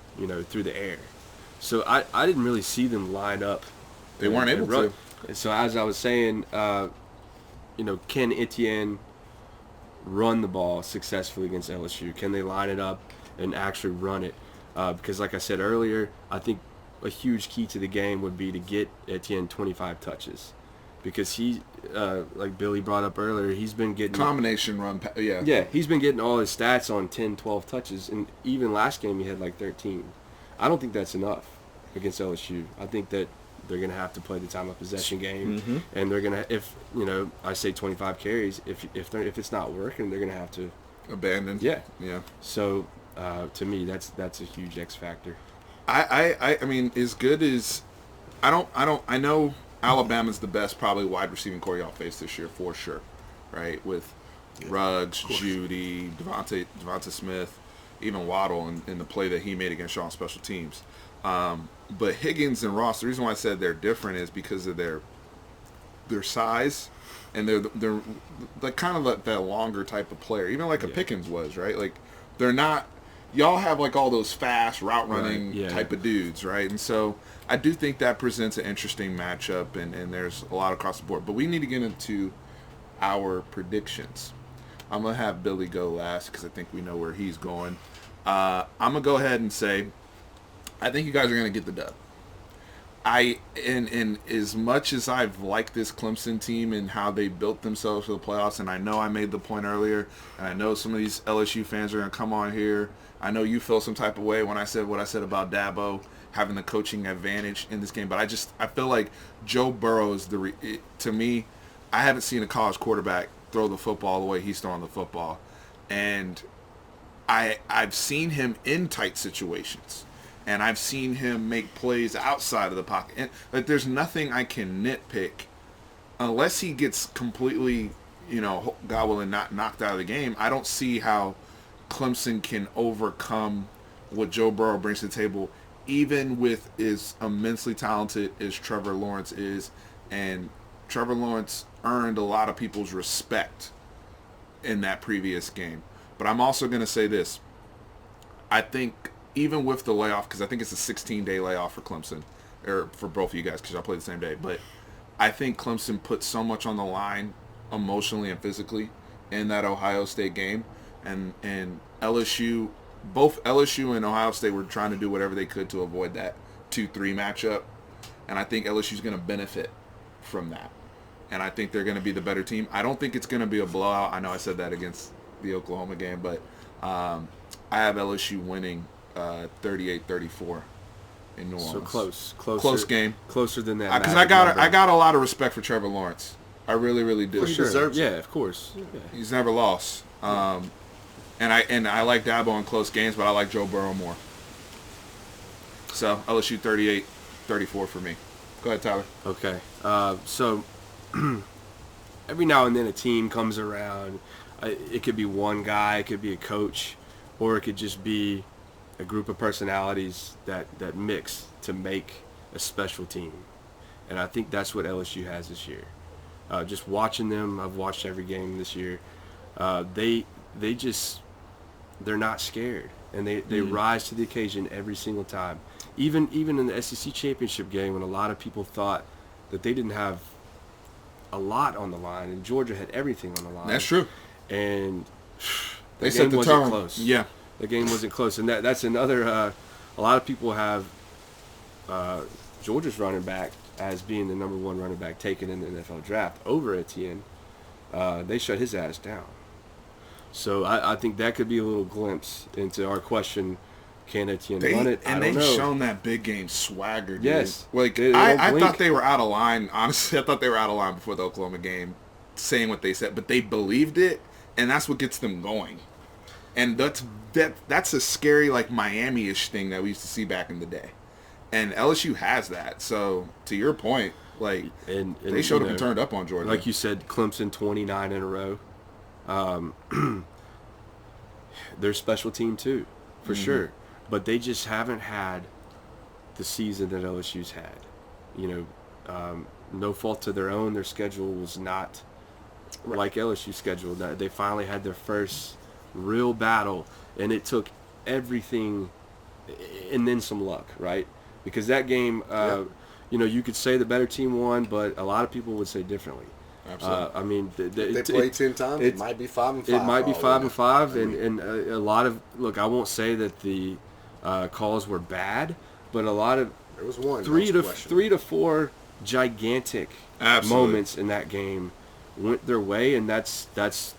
through the air. So I didn't really see them line up. They weren't able to. And so as I was saying, can Etienne run the ball successfully against LSU? Can they line it up and actually run it? Because like I said earlier, I think a huge key to the game would be to get Etienne 25 touches. Because he, like Billy brought up earlier, he's been getting... Combination run, yeah. Yeah, he's been getting all his stats on 10, 12 touches. And even last game, he had like 13. I don't think that's enough against LSU. I think that they're going to have to play the time of possession game. Mm-hmm. And they're going to, if, I say 25 carries, if it's not working, they're going to have to... Abandon. Yeah. Yeah. So, to me, that's a huge X factor. I mean, as good as... I know... Alabama's the best probably wide receiving core y'all faced this year for sure, right? With Ruggs, Judy, Devonta Smith, even Waddle in the play that he made against y'all on special teams. But Higgins and Ross, the reason why I said they're different is because of their size, and they're like kind of like that longer type of player, even like a Pickens was, right? Like they're not. Y'all have like all those fast route running type of dudes, right? And so I do think that presents an interesting matchup, and there's a lot across the board. But we need to get into our predictions. I'm going to have Billy go last because I think we know where he's going. I'm going to go ahead and say I think you guys are going to get the dub. And as much as I've liked this Clemson team and how they built themselves for the playoffs, and I know I made the point earlier, and I know some of these LSU fans are going to come on here. I know you feel some type of way when I said what I said about Dabo having the coaching advantage in this game, but I feel like Joe Burrow is to me, I haven't seen a college quarterback throw the football the way he's throwing the football, and I've seen him in tight situations, and I've seen him make plays outside of the pocket, and like there's nothing I can nitpick unless he gets completely, God willing, not knocked out of the game. I don't see how Clemson can overcome what Joe Burrow brings to the table, even with as immensely talented as Trevor Lawrence is. And Trevor Lawrence earned a lot of people's respect in that previous game. But I'm also going to say this. I think even with the layoff, because I think it's a 16-day layoff for Clemson, or for both of you guys because y'all play the same day, but I think Clemson put so much on the line emotionally and physically in that Ohio State game. And LSU, both LSU and Ohio State were trying to do whatever they could to avoid that 2-3 matchup. And I think LSU's going to benefit from that. And I think they're going to be the better team. I don't think it's going to be a blowout. I know I said that against the Oklahoma game, but I have LSU winning 38-34 in New Orleans. So closer. Close game. Closer than that. Because magic number. I got a lot of respect for Trevor Lawrence. I really, really do. He deserves it. Yeah, of course. Yeah. He's never lost. And I like Dabo in close games, but I like Joe Burrow more. So LSU 38-34 for me. Go ahead, Tyler. Okay. So every now and then a team comes around. It could be one guy, it could be a coach, or it could just be a group of personalities that mix to make a special team. And I think that's what LSU has this year. Just watching them, I've watched every game this year. They're not scared, and they rise to the occasion every single time. Even in the SEC championship game, when a lot of people thought that they didn't have a lot on the line, and Georgia had everything on the line. That's true. And They set the tone. Close. Yeah. The game wasn't close, and that's another. A lot of people have Georgia's running back as being the number one running back taken in the NFL draft over Etienne. They shut his ass down. So I think that could be a little glimpse into our question: can Etienne run it? I don't know. And they've shown that big game swagger. Dude. Yes. Like I thought they were out of line. Honestly, I thought they were out of line before the Oklahoma game, saying what they said, but they believed it, and that's what gets them going. And that's a scary, like, Miami-ish thing that we used to see back in the day. And LSU has that. So, to your point, like, and they showed up and turned up on Georgia. Like you said, Clemson 29 in a row. They're a special team, too, for sure. But they just haven't had the season that LSU's had. No fault to their own. Their schedule was not like LSU's schedule. They finally had their first real battle, and it took everything and then some luck, right? Because that game, you could say the better team won, but a lot of people would say differently. Absolutely. I mean, they played 10 times. It might be 5-5. It might be 5-5, and a lot of I won't say that the calls were bad, but a lot of there was one 3 to 4 gigantic moments in that game went their way, and that's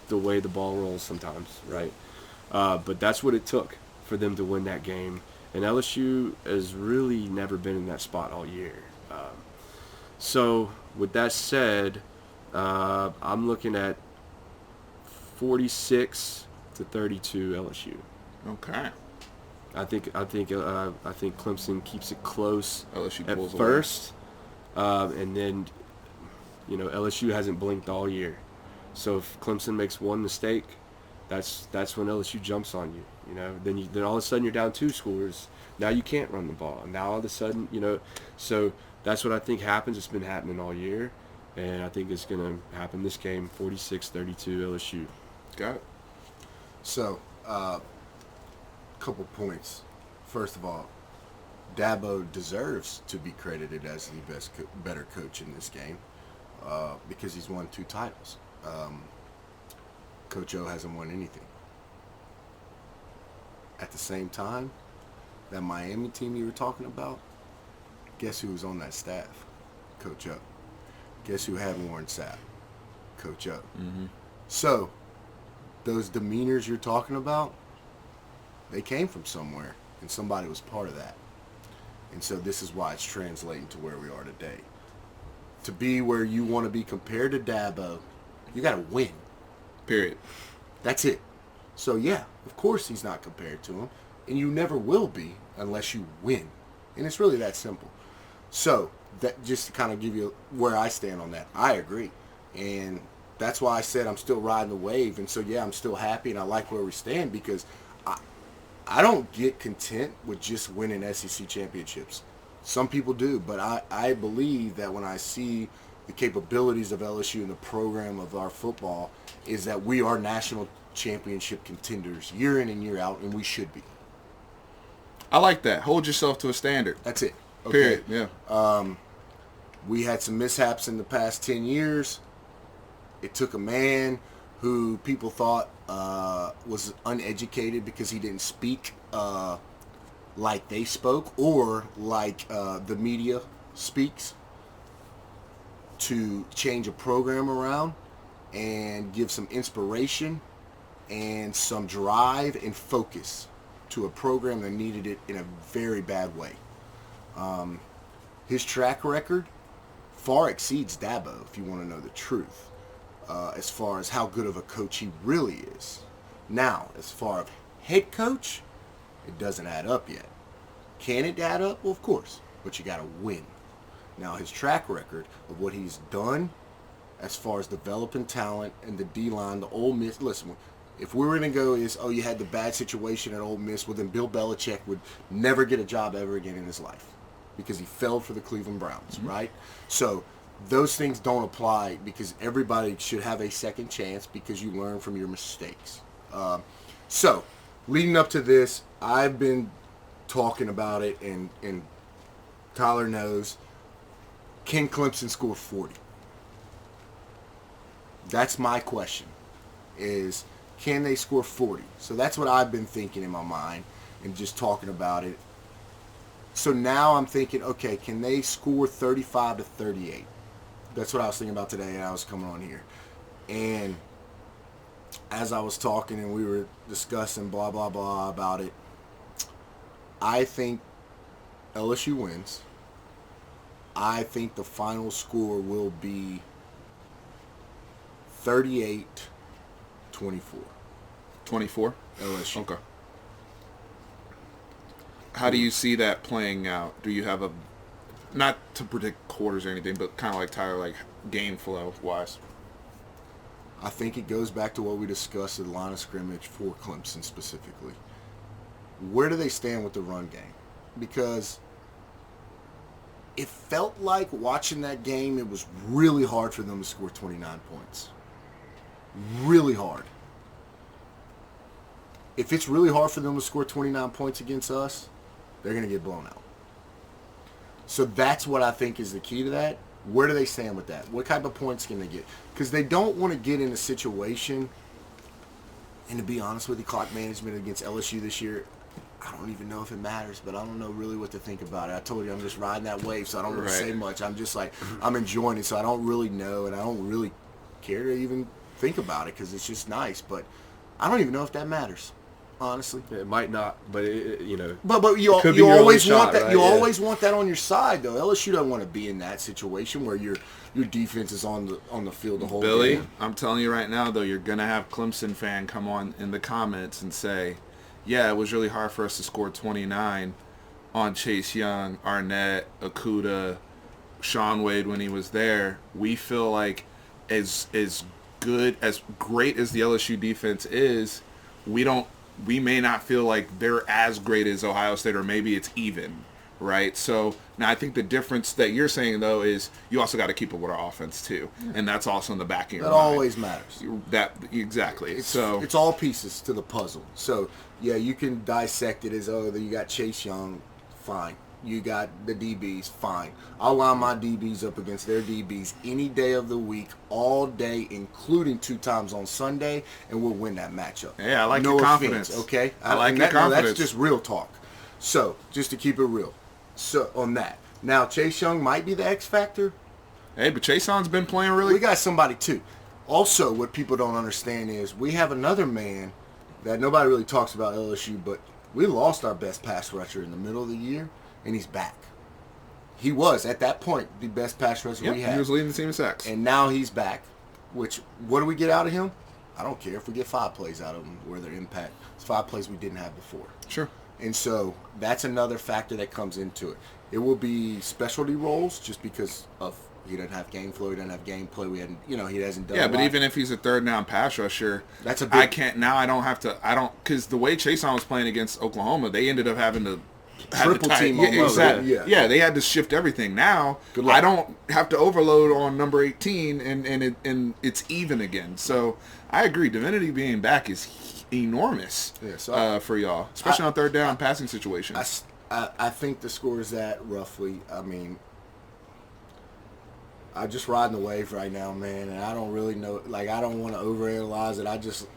the way the ball rolls sometimes, right? But that's what it took for them to win that game, and LSU has really never been in that spot all year. So with that said, I'm looking at 46-32 LSU. Okay. I think Clemson keeps it close LSU at pulls first, and then LSU hasn't blinked all year. So if Clemson makes one mistake, that's when LSU jumps on you. Then all of a sudden you're down 2 scores. Now you can't run the ball. Now all of a sudden, so that's what I think happens. It's been happening all year, and I think it's going to happen this game. 46-32 LSU. Got it. So, couple points. First of all, Dabo deserves to be credited as the better coach in this game because he's won 2 titles. Coach O hasn't won anything. At the same time, that Miami team you were talking about, guess who was on that staff? Coach O. Guess who had Warren Sapp? Coach O. Mm-hmm. So, those demeanors you're talking about, they came from somewhere, and somebody was part of that. And so this is why it's translating to where we are today. To be where you want to be compared to Dabo, you got to win. Period. That's it. So, yeah, of course he's not compared to him, and you never will be unless you win. And it's really that simple. So, that just to kind of give you where I stand on that, I agree. And that's why I said I'm still riding the wave. And so, yeah, I'm still happy, and I like where we stand because I don't get content with just winning SEC championships. Some people do, but I believe that when I see the capabilities of LSU and the program of our football is that we are national championship contenders year in and year out, and we should be. I like that. Hold yourself to a standard. That's it. Okay. Period. Yeah. We had some mishaps in the past 10 years. It took a man who people thought was uneducated because he didn't speak like they spoke or like the media speaks to change a program around and give some inspiration and some drive and focus to a program that needed it in a very bad way. His track record far exceeds Dabo, if you want to know the truth, as far as how good of a coach he really is. Now, as far as head coach, it doesn't add up yet. Can it add up? Well, of course, but you got to win. Now, his track record of what he's done as far as developing talent and the D-line, the Ole Miss, listen, if we were going to go you had the bad situation at Ole Miss, well, then Bill Belichick would never get a job ever again in his life because he failed for the Cleveland Browns, right? So those things don't apply because everybody should have a second chance because you learn from your mistakes. So leading up to this, I've been talking about it, and Tyler knows, can Clemson score 40? That's my question, is can they score 40? So that's what I've been thinking in my mind and just talking about it. So now I'm thinking, okay, can they score 35-38? That's what I was thinking about today, and I was coming on here. And as I was talking and we were discussing blah, blah, blah about it, I think LSU wins. I think the final score will be 38-24. 24? LSU. Okay. How do you see that playing out? Do you have a, not to predict quarters or anything, but kind of like Tyler, like game flow wise? I think it goes back to what we discussed at the line of scrimmage for Clemson specifically. Where do they stand with the run game? Because it felt like watching that game, it was really hard for them to score 29 points. Really hard. If it's really hard for them to score 29 points against us, they're going to get blown out. So that's what I think is the key to that. Where do they stand with that? What type of points can they get? Because they don't want to get in a situation, and to be honest with you, clock management against LSU this year, I don't even know if it matters, but I don't know really what to think about it. I told you I'm just riding that wave, so I don't really say much. I'm just like, I'm enjoying it, so I don't really know, and I don't really care to even think about it because it's just nice. But I don't even know if that matters, honestly. It might not, but But you always want that. Right? You always want that on your side, though. LSU don't want to be in that situation where your defense is on the field the whole Billy, game. I'm telling you right now, though, you're gonna have Clemson fan come on in the comments and say, yeah, it was really hard for us to score 29 on Chase Young, Arnett, Okudah, Sean Wade when he was there. We feel like as great as the LSU defense is, we may not feel like they're as great as Ohio State, or maybe it's even, right? So now I think the difference that you're saying, though, is you also got to keep up with our offense too, and that's also in the back of your mind. That always matters. Exactly. It's all pieces to the puzzle. So yeah, you can dissect it as, you got Chase Young, fine. You got the DBs, fine. I'll line my DBs up against their DBs any day of the week, all day, including 2 times on Sunday, and we'll win that matchup. Yeah, I like your confidence. Okay? I like your confidence. That's just real talk. So, just to keep it real. So, on that. Now, Chase Young might be the X factor. Hey, but Chase Young's been playing really. We got somebody, too. Also, what people don't understand is we have another man that nobody really talks about LSU, but we lost our best pass rusher in the middle of the year. And he's back. He was, at that point, the best pass rusher we had. He was leading the team in sacks. And now he's back, which, what do we get out of him? I don't care if we get 5 plays out of him, where their impact. It's 5 plays we didn't have before. Sure. And so that's another factor that comes into it. It will be specialty roles just because of he doesn't have game flow, he doesn't have gameplay. We hadn't, he hasn't done. Yeah, but even if he's a third down pass rusher, that's a big, because the way Chase Young was playing against Oklahoma, they ended up having to triple team almost. Exactly. Yeah, they had to shift everything. Now I don't have to overload on number 18, and it's even again. So I agree. Divinity being back is enormous for y'all, especially on third down passing situations. I think the score is at roughly. I mean, I'm just riding the wave right now, man, and I don't really know. Like, I don't want to overanalyze it.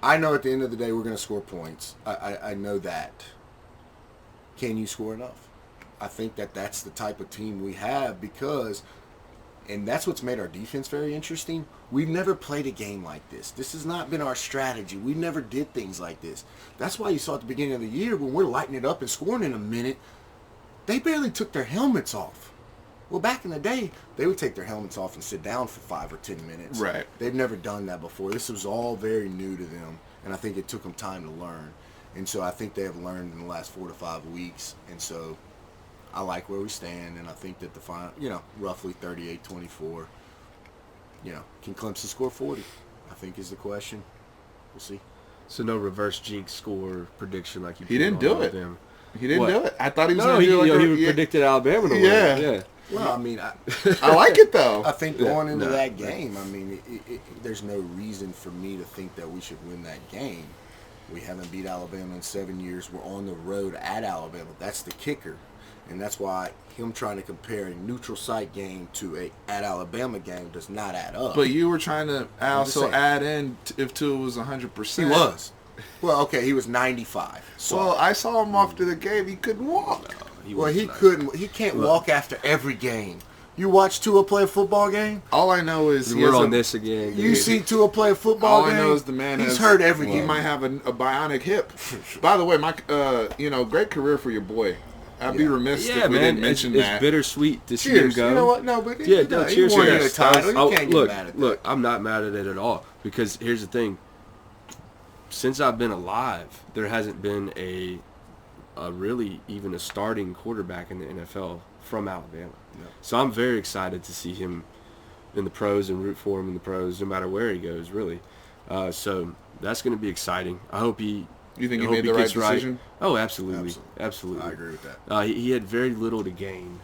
I know at the end of the day we're going to score points. I know that. Can you score enough? I think that's the type of team we have because, and that's what's made our defense very interesting. We've never played a game like this. This has not been our strategy. We never did things like this. That's why you saw at the beginning of the year when we're lighting it up and scoring in a minute, they barely took their helmets off. Well, back in the day, they would take their helmets off and sit down for 5 or 10 minutes. Right. They've never done that before. This was all very new to them, and I think it took them time to learn. And so I think they have learned in the last 4 to 5 weeks. And so I like where we stand, and I think that the final, roughly 38-24, can Clemson score 40? I think is the question. We'll see. So no reverse jinx score prediction like you. He didn't do it. Them. He didn't What? do it. I thought he was No, going to do like he predicted Alabama to win. Yeah. Yeah. Well, I mean, I like it though. I think going into No. that game, I mean, there's no reason for me to think that we should win that game. We haven't beat Alabama in 7 years. We're on the road at Alabama. That's the kicker. And that's why him trying to compare a neutral site game to a at Alabama game does not add up. But you were trying to also saying. add in if Tua was 100%. He was. Well, okay, he was 95. So, Well, I saw him after the game. He couldn't walk. he couldn't. He can't walk after every game. You watch Tua play a football game? All I know is he We're has on this again. You see Tua play a football All game? I know is the man He's has, hurt every He game. might have a bionic hip. By the way, my great career for your boy. I'd be remiss Yeah, if we man, didn't mention it's that. bittersweet to see him Cheers. go. You know what? No, but Yeah, he cheers. won you a Cheers. title. You Oh, can't look, get mad at that. look, I'm not mad at it at all because here's the thing. Since I've been alive, there hasn't been a really even a starting quarterback in the NFL from Alabama. No. So I'm very excited to see him in the pros and root for him in the pros, no matter where he goes, really. So that's going to be exciting. I hope he. You think I he hope made the right gets decision? Oh, absolutely. Absolutely. I agree with that. He had very little to gain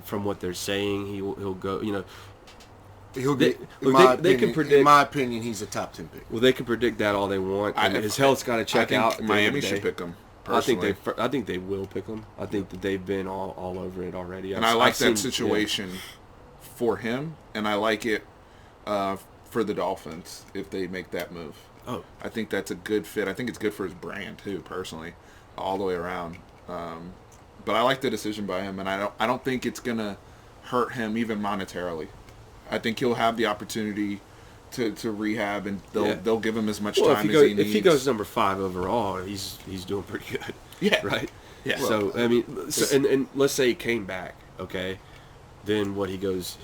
from what they're saying. He'll go. He'll They- get. look, they can predict- In my opinion, he's a top 10 pick. Well, they can predict that all they want. And his health's got to check I out. think at the end of Miami the should day. pick him. I think Personally. I think they will pick him. I think that they've been all over it already. And I like that seen- situation for him, and I like it for the Dolphins if they make that move. Yeah. Oh, I think that's a good fit. I think it's good for his brand too, personally, all the way around. But I like the decision by him, and I don't think it's gonna hurt him even monetarily. I think he'll have the opportunity to rehab, and they'll give him as much well, time if as he needs. if he goes number 5 overall, he's doing pretty good. Yeah. Right. Yeah. So I mean, and let's say he came back, okay, then what he goes,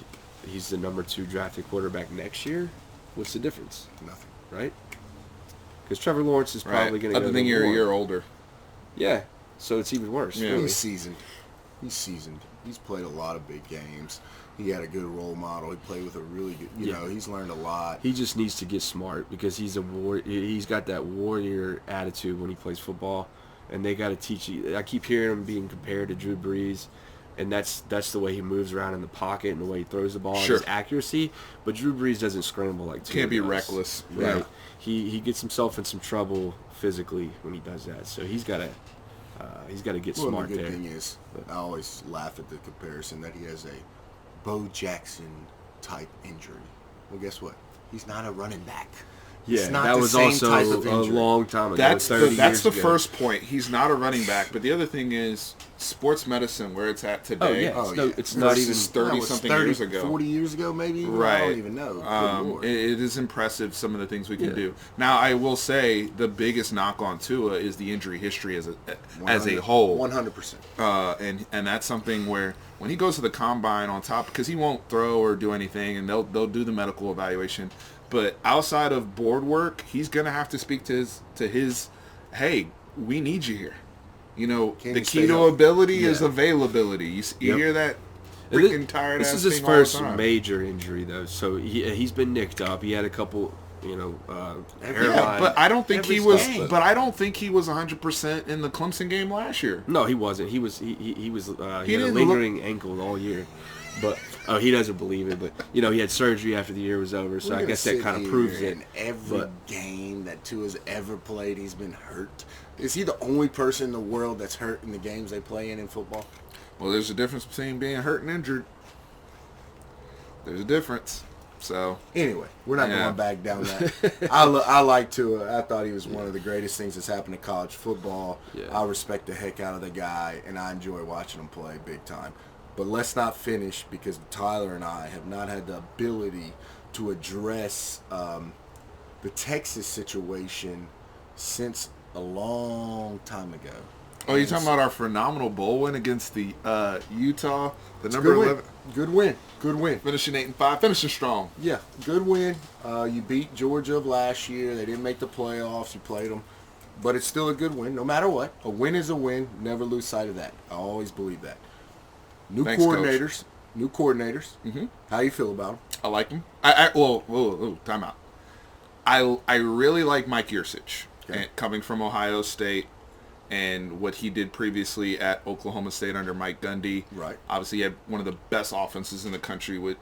he's the number 2 drafted quarterback next year. What's the difference? Nothing. Right? Because Trevor Lawrence is probably right. going to go. Other than you're a year older. Yeah. So it's even worse. Yeah. Really. He's seasoned. He's played a lot of big games. He had a good role model. He played with a really good, he's learned a lot. He just needs to get smart because he's he's got that warrior attitude when he plays football, and they got to teach you. I keep hearing him being compared to Drew Brees, and that's the way he moves around in the pocket and the way he throws the ball and his accuracy. But Drew Brees doesn't scramble like Tua Can't be does. reckless. Right? Yeah. He gets himself in some trouble physically when he does that. So he's got to get Well, smart the good there. thing is, I always laugh at the comparison that he has a Bo Jackson type injury. Well, guess what? He's not a running back. Yeah, It's not that the was same also type of a injury. long time ago. That's 30 the years ago. first point. He's not a running back. But the other thing is sports medicine, where it's at today. Oh, yeah. it's not even. versus 30-something years ago. 40 years ago, maybe? Right. I don't even know. Good Lord. It is impressive, some of the things we can Yeah. do. Now, I will say the biggest knock on Tua is the injury history as a whole. 100%. And that's something where when he goes to the combine on top, because he won't throw or do anything, and they'll do the medical evaluation. But outside of board work, he's gonna have to speak to his hey, we need you here. Can The you key stay to healthy? ability is Yeah. availability. You Yep. hear that And freaking tired This ass is his thing all the first time. major injury, though. So he's been nicked up. He had a couple, hairline. Yeah, but I don't think Every he was. game. But I don't think he was 100% in the Clemson game last year. No, he wasn't. He was. He had a didn't lingering ankle all year. But he doesn't believe it. But he had surgery after the year was over. So We're I gonna guess that sit kind of here proves it. in every But- game that Tua's ever played, he's been hurt. Is he the only person in the world that's hurt in the games they play in football? Well, there's a difference between being hurt and injured. There's a difference. So Anyway, we're not Yeah. going back down that. I like Tua. I thought he was one of the greatest things that's happened to college football. Yeah. I respect the heck out of the guy, and I enjoy watching him play big time. But let's not finish because Tyler and I have not had the ability to address the Texas situation since a long time ago. Oh, you're talking about our phenomenal bowl win against the Utah, the number 11. Good win. Good win. Finishing 8-5, finishing strong. Yeah, good win. You beat Georgia of last year. They didn't make the playoffs. You played them. But it's still a good win, no matter what. A win is a win. Never lose sight of that. I always believe that. Thanks, coordinators. Coach. New coordinators. Mm-hmm. How you feel about them? I like him. Whoa, time out. I really like Mike Yurcich, and coming from Ohio State, and what he did previously at Oklahoma State under Mike Gundy. Right. Obviously, he had one of the best offenses in the country with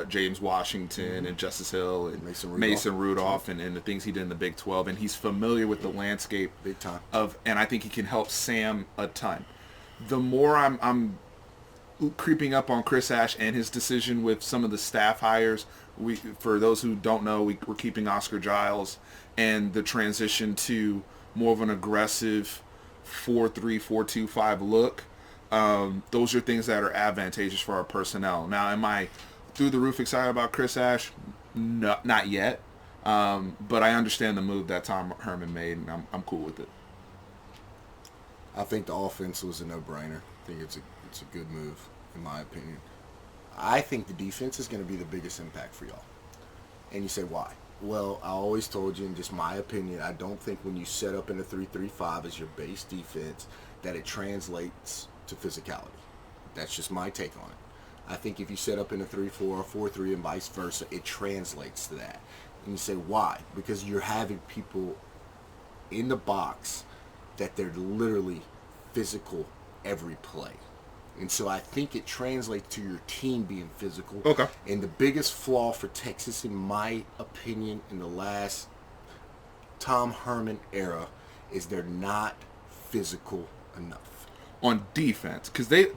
James Washington and Justice Hill and Mason Rudolph and the things he did in the Big 12. And he's familiar with the landscape big time and I think he can help Sam a ton. The more I'm creeping up on Chris Ash and his decision with some of the staff hires. For those who don't know, we're keeping Oscar Giles, and the transition to more of an aggressive 4-3, 4-2-5 look. Those are things that are advantageous for our personnel. Now, am I through the roof excited about Chris Ash? No, not yet. But I understand the move that Tom Herman made, and I'm cool with it. I think the offense was a no-brainer. I think it's a good move, in my opinion. I think the defense is going to be the biggest impact for y'all. And you say, why? Well, I always told you, in just my opinion, I don't think when you set up in a 3-3-5 as your base defense that it translates to physicality. That's just my take on it. I think if you set up in a 3-4 or 4-3 and vice versa, it translates to that. And you say, why? Because you're having people in the box that they're literally physical every play. And so I think it translates to your team being physical. Okay. And the biggest flaw for Texas, in my opinion, in the last Tom Herman era, is they're not physical enough. On defense, because they've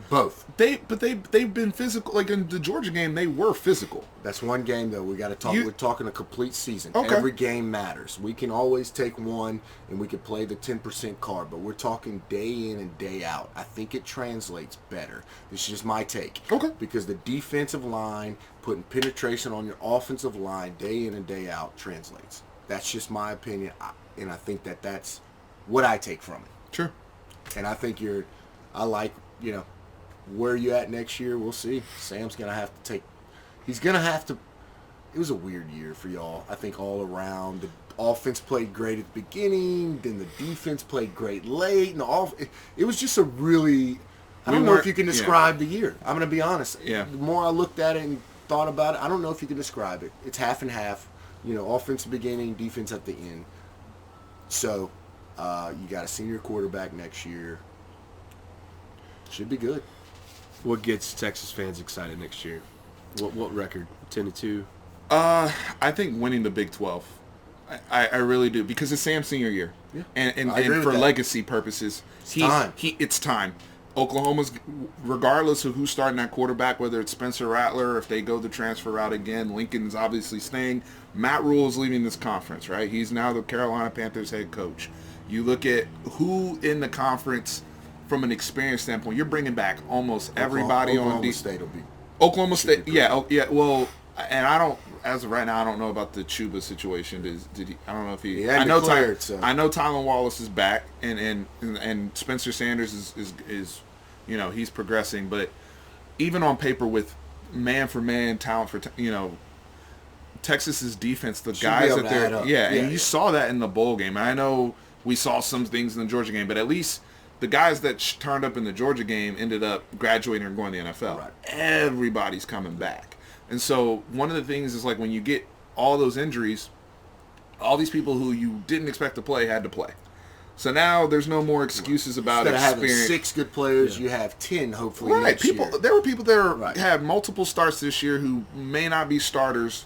been physical. Like in the Georgia game, they were physical. That's one game though. We got to talk. We're talking a complete season. Okay. Every game matters. We can always take one and we can play the 10% card, but we're talking day in and day out. I think it translates better. This is just my take. Okay. Because the defensive line putting penetration on your offensive line day in and day out translates. That's just my opinion, and I think that's what I take from it. Sure. And I think I like, where you at next year. We'll see. Sam's going to have to he's going to have to, it was a weird year for y'all. I think all around. The offense played great at the beginning, then the defense played great late. And it was just a really, I don't know if you can describe the year. I'm going to be honest. Yeah. The more I looked at it and thought about it, I don't know if you can describe it. It's half and half. Offense at the beginning, defense at the end. So, you got a senior quarterback next year. Should be good. What gets Texas fans excited next year? What record? 10-2? I think winning the Big 12. I really do, because it's Sam's senior year. Yeah. And for legacy purposes, it's time. Oklahoma's, regardless of who's starting at quarterback, whether it's Spencer Rattler, if they go the transfer route again, Lincoln's obviously staying. Matt Rule is leaving this conference, right? He's now the Carolina Panthers head coach. You look at who in the conference, from an experience standpoint, you're bringing back almost everybody on Oklahoma State will be. Oklahoma State, yeah. Well, and I don't, as of right now, I don't know about the Chuba situation. Did he? I don't know if he. I know Tylan Wallace is back, and Spencer Sanders is he's progressing, but even on paper with man for man, talent for Texas's defense, the guys that they're and you saw that in the bowl game. And I know we saw some things in the Georgia game, but at least the guys that turned up in the Georgia game ended up graduating or going to the NFL. Right. Everybody's coming back. And so one of the things is, like, when you get all those injuries, all these people who you didn't expect to play had to play. So now there's no more excuses about experience. Instead of having 6 good players, you have 10 hopefully next year. There were people that had multiple starts this year who may not be starters,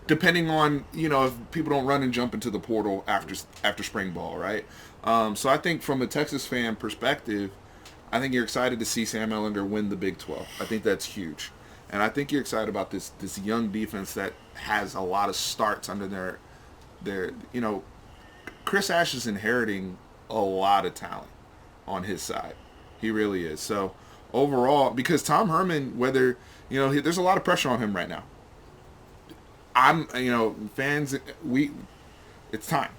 depending on, if people don't run and jump into the portal after spring ball, right? So I think from a Texas fan perspective, I think you're excited to see Sam Ehlinger win the Big 12. I think that's huge. And I think you're excited about this young defense that has a lot of starts under their Chris Ash is inheriting a lot of talent on his side. He really is. So overall, because Tom Herman, there's a lot of pressure on him right now. Fans, it's time.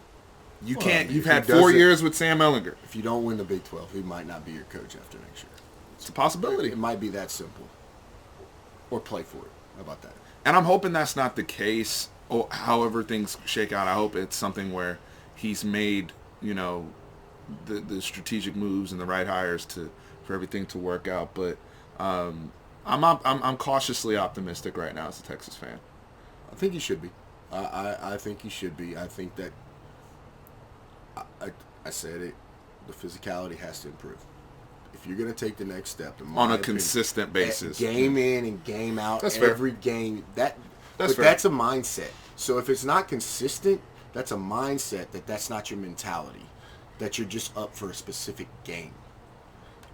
You Well, can't. You've if he had 4 doesn't- years with Sam Ellinger. If you don't win the Big 12, he might not be your coach after next year. It's a possibility. It might be that simple. Or play for it. How about that? And I'm hoping that's not the case. Or however things shake out, I hope it's something where he's made, the strategic moves and the right hires for everything to work out. But I'm cautiously optimistic right now as a Texas fan. I think he should be. I think he should be. I think that I said it. The physicality has to improve. If you're going to take the next step, On a consistent basis. Game in and game out, That's fair. every game. That's But fair. that's a mindset. So if it's not consistent, that's a mindset that's not your mentality. That you're just up for a specific game.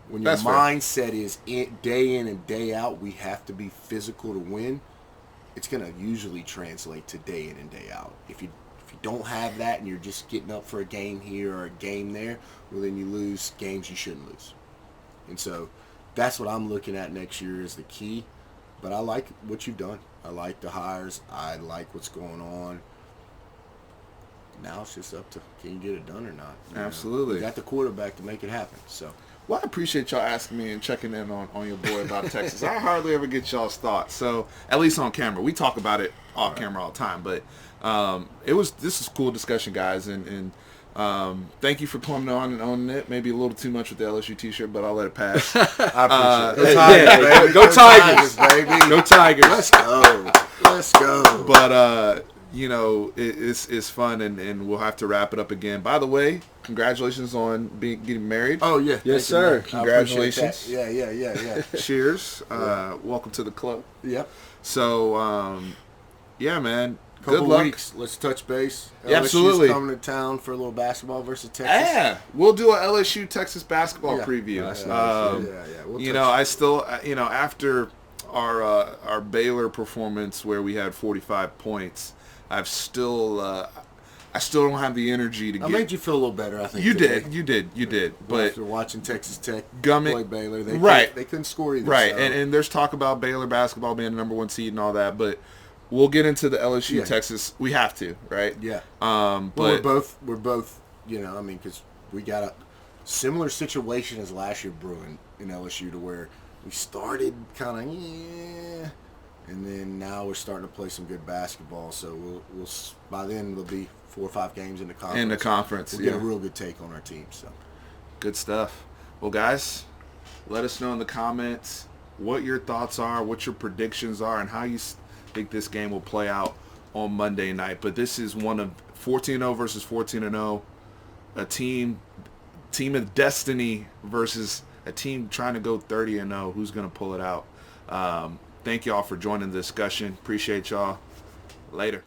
When your That's fair. mindset is day in and day out, we have to be physical to win, it's going to usually translate to day in and day out. If you don't have that and you're just getting up for a game here or a game there, well, then you lose games you shouldn't lose. And so that's what I'm looking at next year is the key. But I like what you've done. I like the hires. I like what's going on. Now it's just up to, can you get it done or not? Absolutely. You got the quarterback to make it happen. So Well, I appreciate y'all asking me and checking in on your boy about Texas. I hardly ever get y'all's thoughts. So at least on camera. We talk about it off camera all the time. But this is cool discussion, guys. And thank you for coming on and owning it. Maybe a little too much with the LSU t-shirt, but I'll let it pass. I appreciate it. Yeah, go Tigers, baby. Go Tigers. Let's go. Let's go. But it's fun, and we'll have to wrap it up again. By the way, congratulations on getting married. Oh, yeah. Yes, Thank you, man. sir. I appreciate Congratulations. that. Yeah. Cheers. Welcome to the club. Yep. So, yeah, man. Couple Good luck. weeks. Let's touch base. Yeah, absolutely. LSU's coming to town for a little basketball versus Texas. Yeah, we'll do an LSU Texas basketball Yeah. preview. That's nice. We'll You touch know, I still, after our Baylor performance where we had 45 points, I still don't have the energy to I made you feel a little better, I think. You today. did. But After watching Texas Tech Gummit- play Baylor, they couldn't score either. right, so. and there's talk about Baylor basketball being the number one seed and all that, but we'll get into the LSU Yeah. Texas. We have to, right? Yeah. But Well, we're both, because we got a similar situation as last year brewing in LSU to where we started kind of, and then now we're starting to play some good basketball. So we'll by then there'll be 4 or 5 games in the conference. We'll get a real good take on our team. So good stuff. Well, guys, let us know in the comments what your thoughts are, what your predictions are, and how you think this game will play out on Monday night. But this is one of 14-0 versus 14-0, a team of destiny versus a team trying to go 30-0. Who's going to pull it out? Thank y'all for joining the discussion. Appreciate y'all. Later.